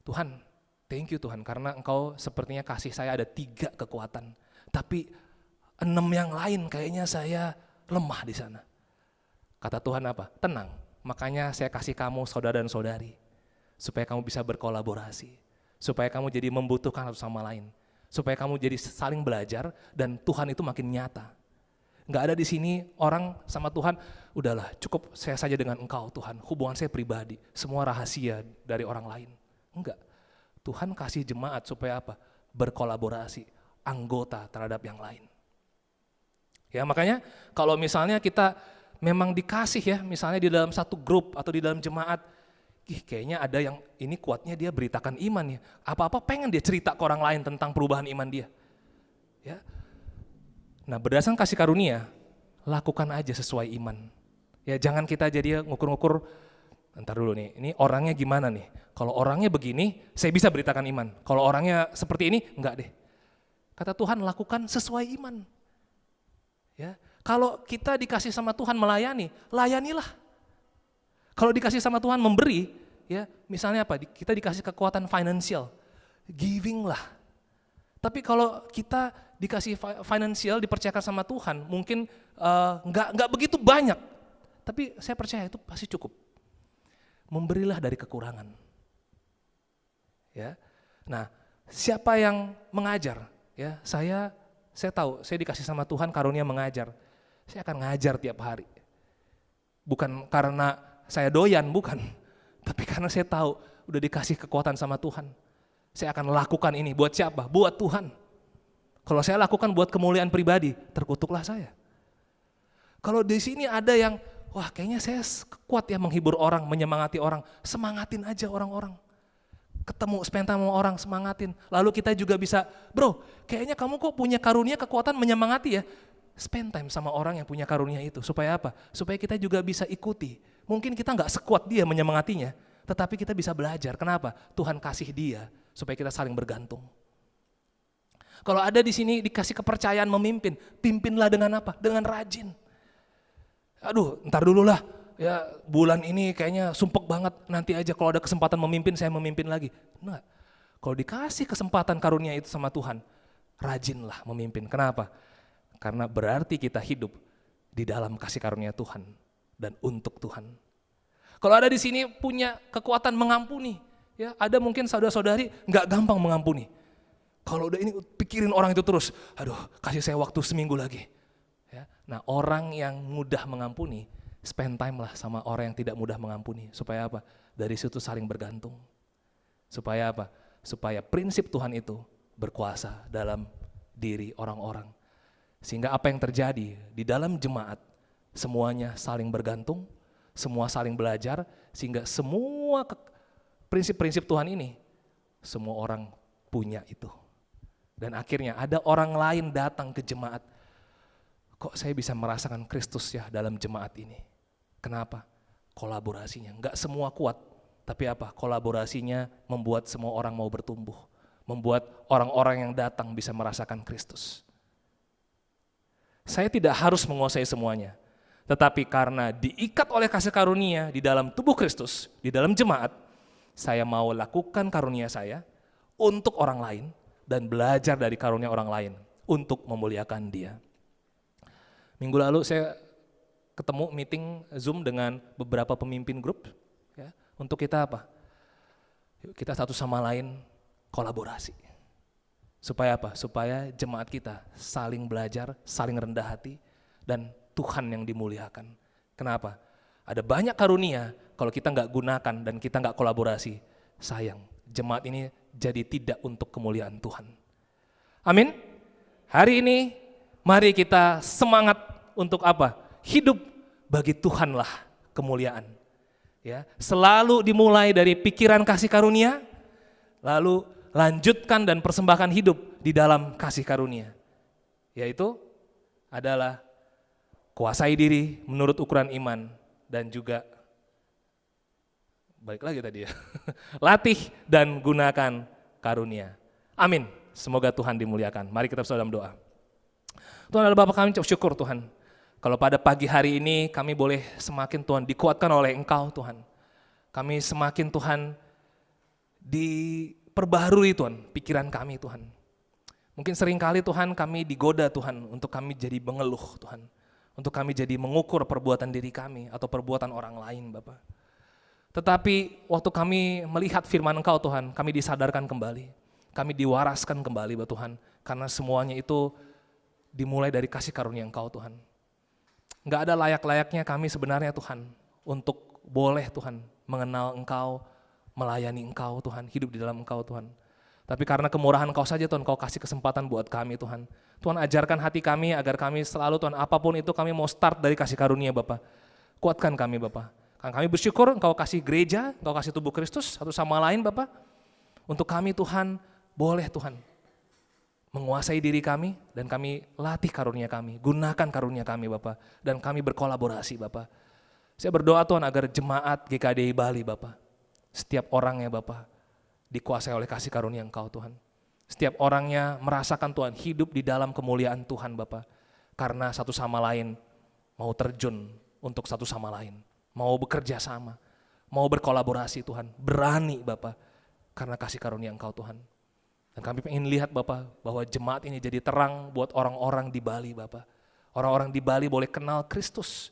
Tuhan, thank you Tuhan karena Engkau sepertinya kasih saya ada 3 kekuatan. Tapi 6 yang lain kayaknya saya lemah di sana. Kata Tuhan apa? Tenang, Makanya saya kasih kamu saudara dan saudari, supaya kamu bisa berkolaborasi, supaya kamu jadi membutuhkan satu sama lain, supaya kamu jadi saling belajar dan Tuhan itu makin nyata. Nggak ada di sini orang sama Tuhan, udahlah cukup saya saja dengan engkau Tuhan, hubungan saya pribadi, semua rahasia dari orang lain. Enggak, Tuhan kasih jemaat supaya apa? Berkolaborasi, anggota terhadap yang lain. Ya makanya kalau misalnya kita memang dikasih ya, misalnya di dalam satu grup atau di dalam jemaat, kayaknya ada yang ini kuatnya dia beritakan iman ya, apa-apa pengen dia cerita ke orang lain tentang perubahan iman dia. Ya. Nah berdasarkan kasih karunia, lakukan aja sesuai iman. Ya jangan kita jadi ngukur-ngukur, ntar dulu nih, ini orangnya gimana nih? Kalau orangnya begini, saya bisa beritakan iman. Kalau orangnya seperti ini, enggak deh. Kata Tuhan lakukan sesuai iman. Ya, kalau kita dikasih sama Tuhan melayani, layanilah. Kalau dikasih sama Tuhan memberi, ya misalnya apa? Kita dikasih kekuatan finansial, giving lah. Tapi kalau kita dikasih finansial, dipercayakan sama Tuhan, mungkin nggak begitu banyak. Tapi saya percaya itu pasti cukup. Memberilah dari kekurangan. Ya, nah siapa yang mengajar? Ya, saya tahu, saya dikasih sama Tuhan karunia mengajar. Saya akan ngajar tiap hari. Bukan karena saya doyan, bukan. Tapi karena saya tahu udah dikasih kekuatan sama Tuhan. Saya akan lakukan ini buat siapa? Buat Tuhan. Kalau saya lakukan buat kemuliaan pribadi, terkutuklah saya. Kalau di sini ada yang, wah kayaknya saya kuat ya menghibur orang, menyemangati orang, semangatin aja orang-orang. Ketemu, spend time sama orang, semangatin. Lalu kita juga bisa, bro, kayaknya kamu kok punya karunia kekuatan menyemangati ya. Spend time sama orang yang punya karunia itu. Supaya apa? Supaya kita juga bisa ikuti. Mungkin kita nggak sekuat dia menyemangatinya, tetapi kita bisa belajar. Kenapa? Tuhan kasih dia, supaya kita saling bergantung. Kalau ada di sini dikasih kepercayaan memimpin, pimpinlah dengan apa? Dengan rajin. Aduh, ntar dulu lah. Ya bulan ini kayaknya sumpek banget, nanti aja kalau ada kesempatan memimpin saya memimpin lagi. Enggak, kalau dikasih kesempatan karunia itu sama Tuhan, rajinlah memimpin. Kenapa? Karena berarti kita hidup di dalam kasih karunia Tuhan dan untuk Tuhan. Kalau ada di sini punya kekuatan mengampuni, ya ada mungkin saudara-saudari nggak gampang mengampuni. Kalau udah ini pikirin orang itu terus, aduh kasih saya waktu seminggu lagi. Ya, nah orang yang mudah mengampuni, spend time lah sama orang yang tidak mudah mengampuni. Supaya apa? Dari situ saling bergantung. Supaya apa? Supaya prinsip Tuhan itu berkuasa dalam diri orang-orang. Sehingga apa yang terjadi di dalam jemaat, semuanya saling bergantung, semua saling belajar, sehingga semua prinsip-prinsip Tuhan ini, semua orang punya itu. Dan akhirnya ada orang lain datang ke jemaat, kok saya bisa merasakan Kristus ya dalam jemaat ini. Kenapa? Kolaborasinya, enggak semua kuat, tapi apa? Kolaborasinya membuat semua orang mau bertumbuh, membuat orang-orang yang datang bisa merasakan Kristus. Saya tidak harus menguasai semuanya, tetapi karena diikat oleh kasih karunia di dalam tubuh Kristus, di dalam jemaat, saya mau lakukan karunia saya untuk orang lain dan belajar dari karunia orang lain untuk memuliakan Dia. Minggu lalu saya ketemu meeting Zoom dengan beberapa pemimpin grup, ya, untuk kita apa? Yuk kita satu sama lain kolaborasi. Supaya apa? Supaya jemaat kita saling belajar, saling rendah hati, dan Tuhan yang dimuliakan. Kenapa? Ada banyak karunia, kalau kita nggak gunakan dan kita nggak kolaborasi, sayang, jemaat ini jadi tidak untuk kemuliaan Tuhan. Amin. Hari ini mari kita semangat untuk apa? Hidup bagi Tuhanlah kemuliaan. Ya, selalu dimulai dari pikiran kasih karunia, lalu lanjutkan dan persembahkan hidup di dalam kasih karunia. Yaitu adalah kuasai diri menurut ukuran iman dan juga balik lagi tadi ya. Latih dan gunakan karunia. Amin. Semoga Tuhan dimuliakan. Mari kita bersama dalam doa. Tuhan adalah Bapa kami, syukur Tuhan. Kalau pada pagi hari ini kami boleh semakin Tuhan dikuatkan oleh Engkau Tuhan. Kami semakin Tuhan diperbaharui Tuhan, pikiran kami Tuhan. Mungkin seringkali Tuhan kami digoda Tuhan untuk kami jadi mengeluh Tuhan. untuk kami jadi mengukur perbuatan diri kami atau perbuatan orang lain Bapa. Tetapi waktu kami melihat firman Engkau Tuhan, kami disadarkan kembali, kami diwaraskan kembali Tuhan, karena semuanya itu dimulai dari kasih karunia Engkau Tuhan. Nggak ada layak-layaknya kami sebenarnya Tuhan, untuk boleh Tuhan mengenal Engkau, melayani Engkau Tuhan, hidup di dalam Engkau Tuhan. Tapi karena kemurahan Engkau saja Tuhan, Engkau kasih kesempatan buat kami Tuhan. Tuhan ajarkan hati kami agar kami selalu Tuhan, apapun itu kami mau start dari kasih karunia Bapa. Kuatkan kami Bapa. Kami bersyukur Engkau kasih gereja, Engkau kasih tubuh Kristus satu sama lain Bapa. Untuk kami Tuhan, boleh Tuhan menguasai diri kami dan kami latih karunia kami, gunakan karunia kami Bapa, dan kami berkolaborasi Bapa. Saya berdoa Tuhan agar jemaat GKDI Bali Bapa, setiap orangnya Bapa dikuasai oleh kasih karunia Engkau Tuhan. Setiap orangnya merasakan Tuhan hidup di dalam kemuliaan Tuhan Bapa, karena satu sama lain mau terjun untuk satu sama lain, mau bekerja sama, mau berkolaborasi Tuhan, berani Bapa, karena kasih karunia Engkau Tuhan. Dan kami ingin lihat Bapa bahwa jemaat ini jadi terang buat orang-orang di Bali Bapa. Orang-orang di Bali boleh kenal Kristus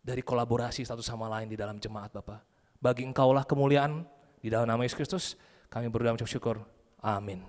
dari kolaborasi satu sama lain di dalam jemaat Bapa. Bagi Engkaulah kemuliaan, di dalam nama Yesus Kristus kami berdoa mengucap syukur. Amin.